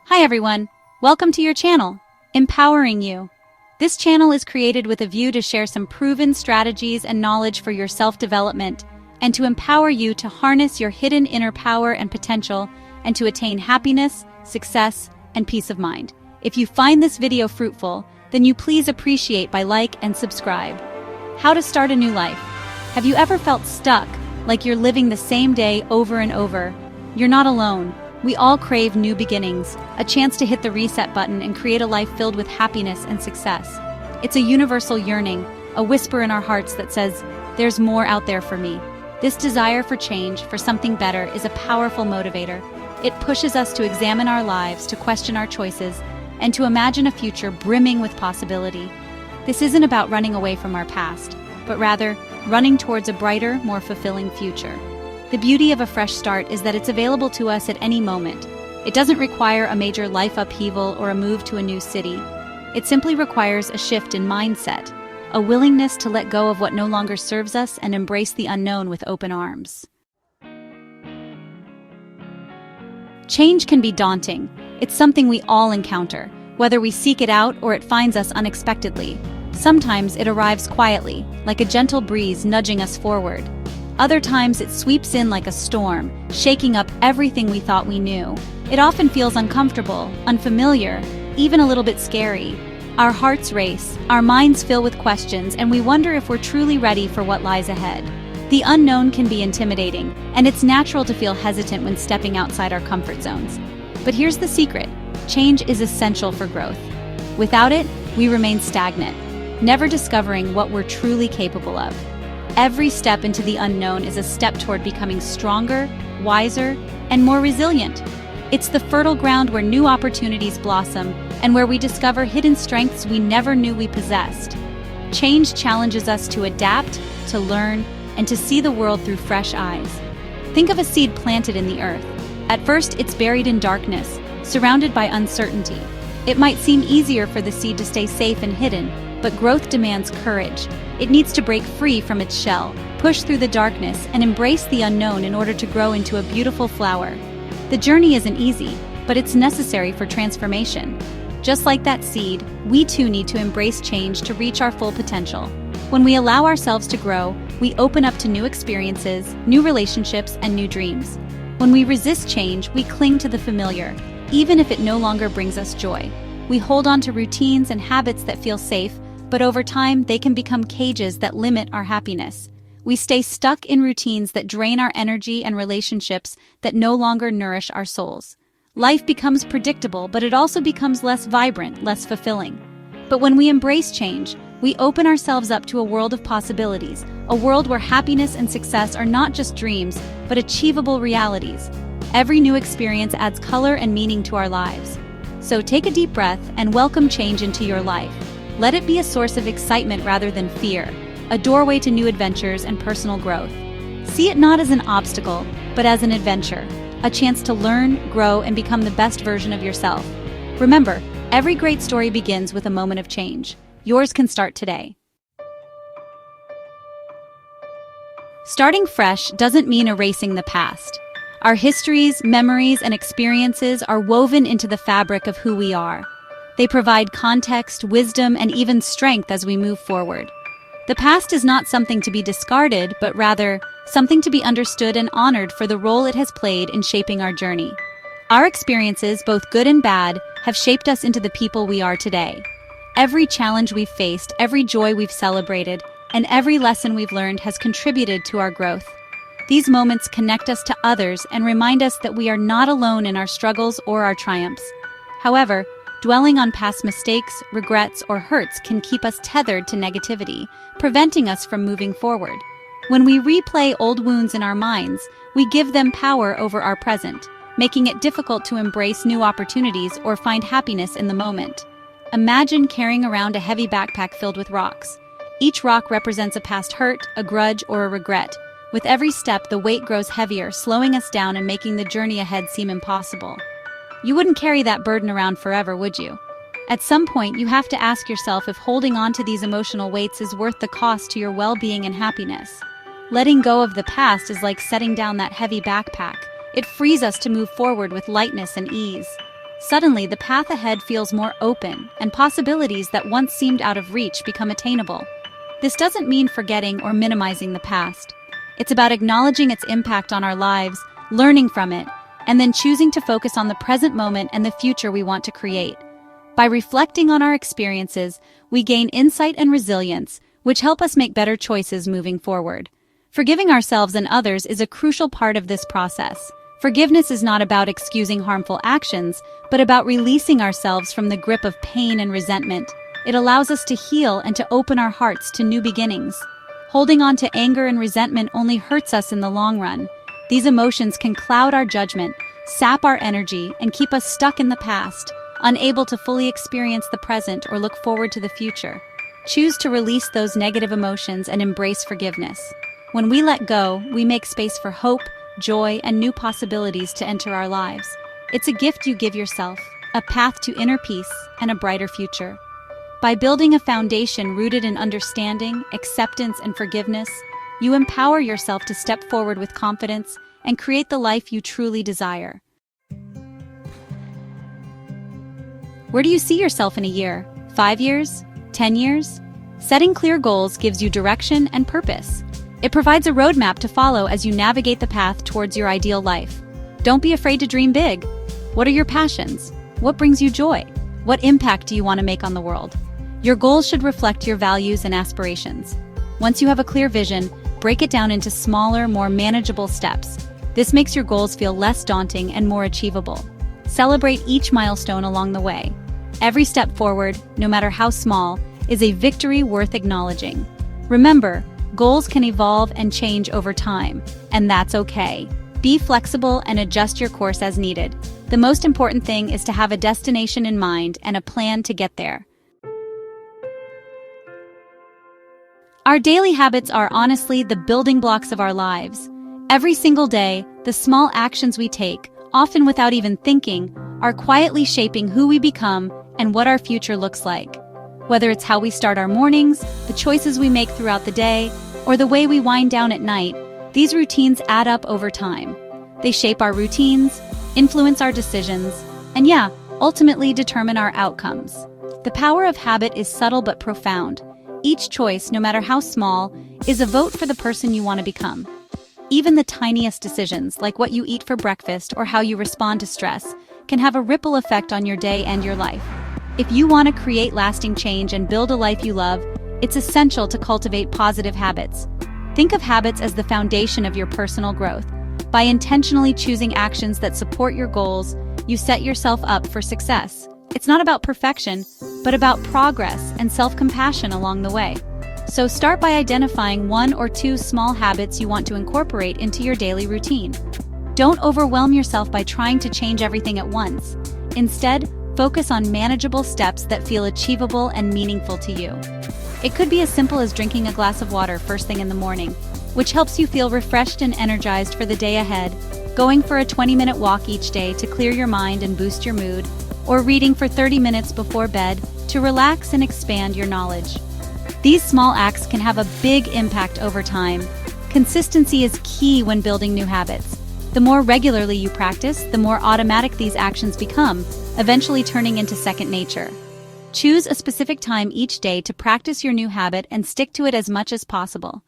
Hi everyone, welcome to your channel, Empowering You. This channel is created with a view to share some proven strategies and knowledge for your self-development and to empower you to harness your hidden inner power and potential and to attain happiness, success, and peace of mind. If you find this video fruitful, then you please appreciate by like and subscribe. How to start a new life. Have you ever felt stuck, like you're living the same day over and over? You're not alone. We all crave new beginnings, a chance to hit the reset button and create a life filled with happiness and success. It's a universal yearning, a whisper in our hearts that says, there's more out there for me. This desire for change, for something better, is a powerful motivator. It pushes us to examine our lives, to question our choices, and to imagine a future brimming with possibility. This isn't about running away from our past, but rather running towards a brighter, more fulfilling future. The beauty of a fresh start is that it's available to us at any moment. It doesn't require a major life upheaval or a move to a new city. It simply requires a shift in mindset, a willingness to let go of what no longer serves us and embrace the unknown with open arms. Change can be daunting. It's something we all encounter, whether we seek it out or it finds us unexpectedly. Sometimes it arrives quietly, like a gentle breeze nudging us forward. Other times it sweeps in like a storm, shaking up everything we thought we knew. It often feels uncomfortable, unfamiliar, even a little bit scary. Our hearts race, our minds fill with questions, and we wonder if we're truly ready for what lies ahead. The unknown can be intimidating, and it's natural to feel hesitant when stepping outside our comfort zones. But here's the secret: change is essential for growth. Without it, we remain stagnant, never discovering what we're truly capable of. Every step into the unknown is a step toward becoming stronger, wiser, and more resilient. It's the fertile ground where new opportunities blossom and where we discover hidden strengths we never knew we possessed. Change challenges us to adapt, to learn, and to see the world through fresh eyes. Think of a seed planted in the earth. At first, it's buried in darkness, surrounded by uncertainty. It might seem easier for the seed to stay safe and hidden, but growth demands courage. It needs to break free from its shell, push through the darkness, and embrace the unknown in order to grow into a beautiful flower. The journey isn't easy, but it's necessary for transformation. Just like that seed, we too need to embrace change to reach our full potential. When we allow ourselves to grow, we open up to new experiences, new relationships, and new dreams. When we resist change, we cling to the familiar, even if it no longer brings us joy. We hold on to routines and habits that feel safe, but over time, they can become cages that limit our happiness. We stay stuck in routines that drain our energy and relationships that no longer nourish our souls. Life becomes predictable, but it also becomes less vibrant, less fulfilling. But when we embrace change, we open ourselves up to a world of possibilities, a world where happiness and success are not just dreams, but achievable realities. Every new experience adds color and meaning to our lives. So take a deep breath and welcome change into your life. Let it be a source of excitement rather than fear, a doorway to new adventures and personal growth. See it not as an obstacle, but as an adventure, a chance to learn, grow, and become the best version of yourself. Remember, every great story begins with a moment of change. Yours can start today. Starting fresh doesn't mean erasing the past. Our histories, memories, and experiences are woven into the fabric of who we are. They provide context, wisdom, and even strength as we move forward. The past is not something to be discarded, but rather something to be understood and honored for the role it has played in shaping our journey. Our experiences, both good and bad, have shaped us into the people we are today. Every challenge we've faced, every joy we've celebrated, and every lesson we've learned has contributed to our growth. These moments connect us to others and remind us that we are not alone in our struggles or our triumphs. However, dwelling on past mistakes, regrets, or hurts can keep us tethered to negativity, preventing us from moving forward. When we replay old wounds in our minds, we give them power over our present, making it difficult to embrace new opportunities or find happiness in the moment. Imagine carrying around a heavy backpack filled with rocks. Each rock represents a past hurt, a grudge, or a regret. With every step, the weight grows heavier, slowing us down and making the journey ahead seem impossible. You wouldn't carry that burden around forever, would you? At some point, you have to ask yourself if holding on to these emotional weights is worth the cost to your well-being and happiness. Letting go of the past is like setting down that heavy backpack. It frees us to move forward with lightness and ease. Suddenly, the path ahead feels more open, and possibilities that once seemed out of reach become attainable. This doesn't mean forgetting or minimizing the past. It's about acknowledging its impact on our lives, learning from it, and then choosing to focus on the present moment and the future we want to create. By reflecting on our experiences, we gain insight and resilience, which help us make better choices moving forward. Forgiving ourselves and others is a crucial part of this process. Forgiveness is not about excusing harmful actions, but about releasing ourselves from the grip of pain and resentment. It allows us to heal and to open our hearts to new beginnings. Holding on to anger and resentment only hurts us in the long run. These emotions can cloud our judgment, sap our energy, and keep us stuck in the past, unable to fully experience the present or look forward to the future. Choose to release those negative emotions and embrace forgiveness. When we let go, we make space for hope, joy, and new possibilities to enter our lives. It's a gift you give yourself, a path to inner peace and a brighter future. By building a foundation rooted in understanding, acceptance, and forgiveness, you empower yourself to step forward with confidence and create the life you truly desire. Where do you see yourself in a year? 5 years? 10 years? Setting clear goals gives you direction and purpose. It provides a roadmap to follow as you navigate the path towards your ideal life. Don't be afraid to dream big. What are your passions? What brings you joy? What impact do you want to make on the world? Your goals should reflect your values and aspirations. Once you have a clear vision, break it down into smaller, more manageable steps. This makes your goals feel less daunting and more achievable. Celebrate each milestone along the way. Every step forward, no matter how small, is a victory worth acknowledging. Remember, goals can evolve and change over time, and that's okay. Be flexible and adjust your course as needed. The most important thing is to have a destination in mind and a plan to get there. Our daily habits are honestly the building blocks of our lives. Every single day, the small actions we take, often without even thinking, are quietly shaping who we become and what our future looks like. Whether it's how we start our mornings, the choices we make throughout the day, or the way we wind down at night, these routines add up over time. They shape our routines, influence our decisions, and ultimately determine our outcomes. The power of habit is subtle but profound. Each choice, no matter how small, is a vote for the person you want to become. Even the tiniest decisions, like what you eat for breakfast or how you respond to stress, can have a ripple effect on your day and your life. If you want to create lasting change and build a life you love, it's essential to cultivate positive habits. Think of habits as the foundation of your personal growth. By intentionally choosing actions that support your goals, you set yourself up for success. It's not about perfection, but about progress and self-compassion along the way. So start by identifying 1 or 2 small habits you want to incorporate into your daily routine. Don't overwhelm yourself by trying to change everything at once. Instead, focus on manageable steps that feel achievable and meaningful to you. It could be as simple as drinking a glass of water first thing in the morning, which helps you feel refreshed and energized for the day ahead, going for a 20-minute walk each day to clear your mind and boost your mood, or reading for 30 minutes before bed to relax and expand your knowledge. These small acts can have a big impact over time. Consistency is key when building new habits. The more regularly you practice, the more automatic these actions become, eventually turning into second nature. Choose a specific time each day to practice your new habit and stick to it as much as possible.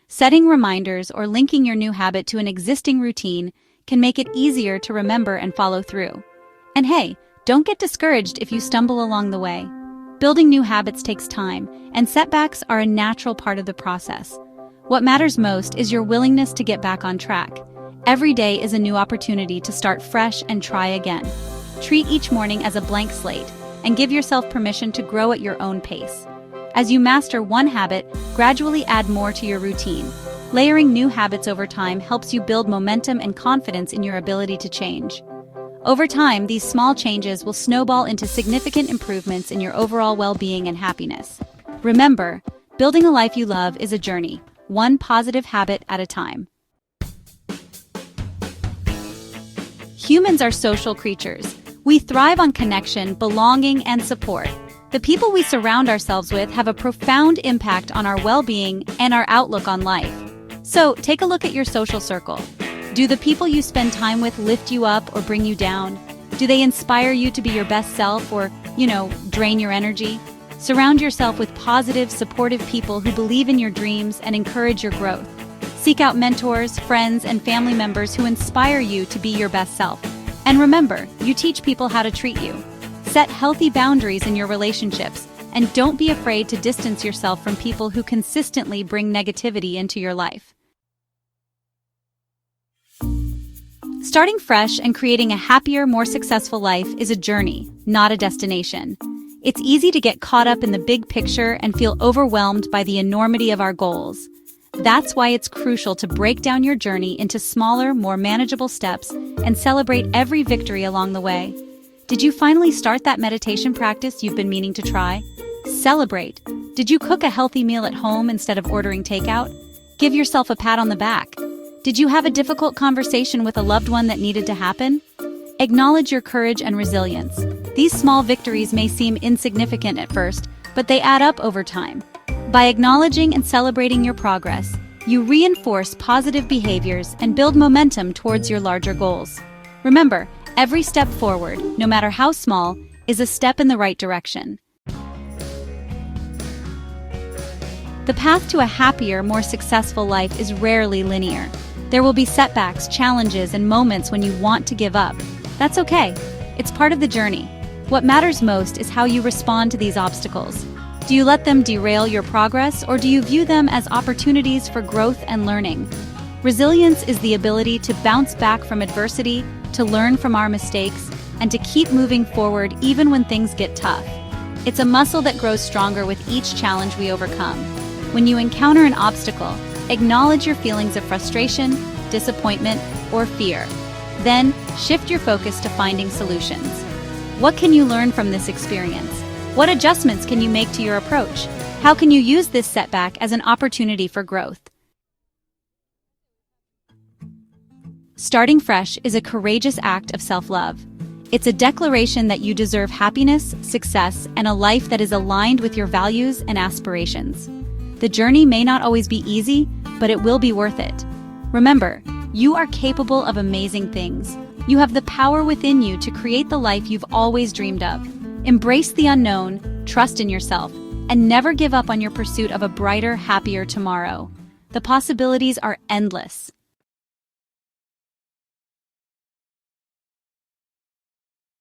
Setting reminders or linking your new habit to an existing routine can make it easier to remember and follow through. And hey, don't get discouraged if you stumble along the way. Building new habits takes time, and setbacks are a natural part of the process. What matters most is your willingness to get back on track. Every day is a new opportunity to start fresh and try again. Treat each morning as a blank slate, and give yourself permission to grow at your own pace. As you master one habit, gradually add more to your routine. Layering new habits over time helps you build momentum and confidence in your ability to change. Over time, these small changes will snowball into significant improvements in your overall well-being and happiness. Remember, building a life you love is a journey, one positive habit at a time. Humans are social creatures. We thrive on connection, belonging, and support. The people we surround ourselves with have a profound impact on our well-being and our outlook on life. So, take a look at your social circle. Do the people you spend time with lift you up or bring you down? Do they inspire you to be your best self or, drain your energy? Surround yourself with positive, supportive people who believe in your dreams and encourage your growth. Seek out mentors, friends, and family members who inspire you to be your best self. And remember, you teach people how to treat you. Set healthy boundaries in your relationships, and don't be afraid to distance yourself from people who consistently bring negativity into your life. Starting fresh and creating a happier, more successful life is a journey, not a destination. It's easy to get caught up in the big picture and feel overwhelmed by the enormity of our goals. That's why it's crucial to break down your journey into smaller, more manageable steps and celebrate every victory along the way. Did you finally start that meditation practice you've been meaning to try? Celebrate. Did you cook a healthy meal at home instead of ordering takeout? Give yourself a pat on the back. Did you have a difficult conversation with a loved one that needed to happen? Acknowledge your courage and resilience. These small victories may seem insignificant at first, but they add up over time. By acknowledging and celebrating your progress, you reinforce positive behaviors and build momentum towards your larger goals. Remember, every step forward, no matter how small, is a step in the right direction. The path to a happier, more successful life is rarely linear. There will be setbacks, challenges, and moments when you want to give up. That's okay. It's part of the journey. What matters most is how you respond to these obstacles. Do you let them derail your progress, or do you view them as opportunities for growth and learning? Resilience is the ability to bounce back from adversity, to learn from our mistakes, and to keep moving forward even when things get tough. It's a muscle that grows stronger with each challenge we overcome. When you encounter an obstacle, acknowledge your feelings of frustration, disappointment, or fear. Then, shift your focus to finding solutions. What can you learn from this experience? What adjustments can you make to your approach? How can you use this setback as an opportunity for growth? Starting fresh is a courageous act of self-love. It's a declaration that you deserve happiness, success, and a life that is aligned with your values and aspirations. The journey may not always be easy, but it will be worth it. Remember, you are capable of amazing things. You have the power within you to create the life you've always dreamed of. Embrace the unknown, trust in yourself, and never give up on your pursuit of a brighter, happier tomorrow. The possibilities are endless.